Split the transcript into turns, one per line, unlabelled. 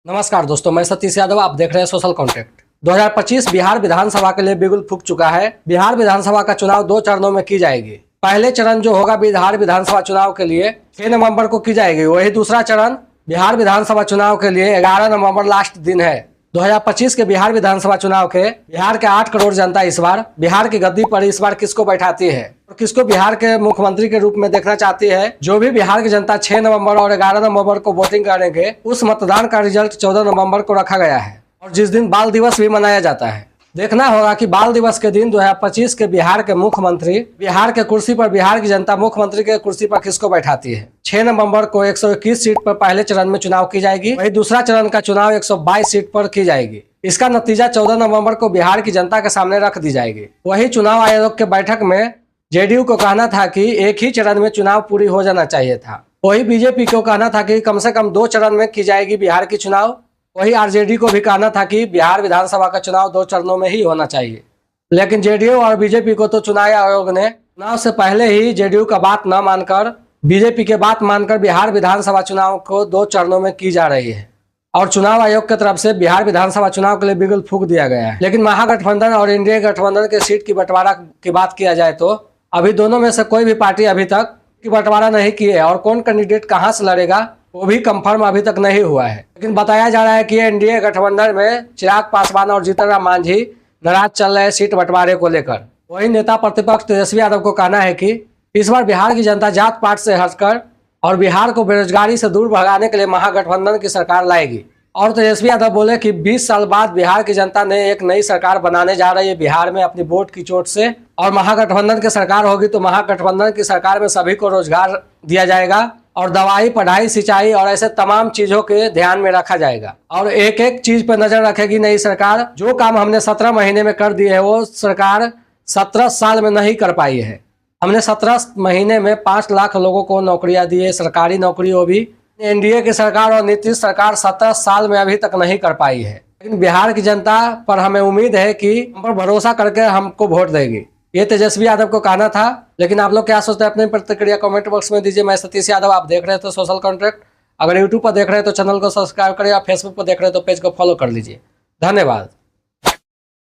नमस्कार दोस्तों, मैं सतीश यादव। आप देख रहे हैं सोशल कॉन्टेक्ट। 2025 बिहार विधानसभा के लिए बिगुल फूंक चुका है। बिहार विधानसभा का चुनाव 2 चरणों में की जाएगी। पहले चरण जो होगा बिहार विधानसभा चुनाव के लिए 6 नवंबर को की जाएगी। वही दूसरा चरण बिहार विधानसभा चुनाव के लिए 11 नवंबर लास्ट दिन है। 2025 के बिहार विधानसभा चुनाव के बिहार के 8 करोड़ जनता इस बार बिहार की गद्दी पर इस बार किसको बैठाती है और किसको बिहार के मुख्यमंत्री के रूप में देखना चाहती है। जो भी बिहार की जनता 6 नवंबर और 11 नवंबर को वोटिंग करेंगे, उस मतदान का रिजल्ट 14 नवंबर को रखा गया है और जिस दिन बाल दिवस भी मनाया जाता है। देखना होगा कि बाल दिवस के दिन 2025 के बिहार के मुख्यमंत्री बिहार के कुर्सी पर बिहार की जनता मुख्यमंत्री के कुर्सी पर किसको बैठाती है। 6 नवंबर को 121 सीट पर पहले चरण में चुनाव की जाएगी। वही दूसरा चरण का चुनाव 122 सीट पर की जाएगी। इसका नतीजा 14 नवंबर को बिहार की जनता के सामने रख दी जाएगी। वही चुनाव आयोग के बैठक में जेडीयू को कहना था कि एक ही चरण में चुनाव पूरी हो जाना चाहिए था। वही बीजेपी को कहना था कि कम से कम 2 चरण में की जाएगी बिहार की चुनाव। वही आरजेडी को भी कहना था कि बिहार विधानसभा का चुनाव 2 चरणों में ही होना चाहिए। लेकिन जेडीयू और बीजेपी को तो चुनाव आयोग ने चुनाव से पहले ही जेडीयू का बात न मानकर बीजेपी के बात मानकर बिहार विधानसभा चुनाव को 2 चरणों में की जा रही है और चुनाव आयोग की तरफ से बिहार विधानसभा चुनाव के लिए बिगुल फूंक दिया गया है। लेकिन महागठबंधन और इंडिया गठबंधन के सीट की बंटवारा की बात किया जाए तो अभी दोनों में से कोई भी पार्टी अभी तक की बंटवारा नहीं की है और कौन कैंडिडेट कहां से लड़ेगा वो भी कंफर्म अभी तक नहीं हुआ है। लेकिन बताया जा रहा है कि एनडीए गठबंधन में चिराग पासवान और जीतन राम मांझी नाराज चल रहे सीट बंटवारे को लेकर। वही नेता प्रतिपक्ष तेजस्वी यादव को कहना है कि इस बार बिहार की जनता जात पात से हटकर और बिहार को बेरोजगारी से दूर भगाने के लिए महागठबंधन की सरकार लाएगी। और तेजस्वी यादव बोले कि 20 साल बाद बिहार की जनता ने एक नई सरकार बनाने जा रही है बिहार में अपनी वोट की चोट से, और महागठबंधन की सरकार होगी तो महागठबंधन की सरकार में सभी को रोजगार दिया जाएगा और दवाई, पढ़ाई, सिंचाई और ऐसे तमाम चीजों के ध्यान में रखा जाएगा और एक एक चीज पर नजर रखेगी नई सरकार। जो काम हमने 17 महीने में कर दिए है वो सरकार 17 साल में नहीं कर पाई है। हमने 17 महीने में 5 लाख लोगों को नौकरियां दी है, सरकारी नौकरी। वो भी एनडीए की सरकार और नीतीश सरकार 17 साल में अभी तक नहीं कर पाई है। लेकिन बिहार की जनता पर हमें उम्मीद है कि हम पर भरोसा करके हमको वोट देगी। ये तेजस्वी यादव को कहना था। लेकिन आप लोग क्या सोचते हैं अपनी प्रतिक्रिया कमेंट बॉक्स में दीजिए। मैं सतीश यादव, आप देख रहे थे सोशल कॉन्ट्रैक्ट। अगर यूट्यूब पर देख रहे हैं तो चैनल को सब्सक्राइब करिए, आप फेसबुक पर देख रहे हैं तो पेज को फॉलो कर लीजिए। धन्यवाद।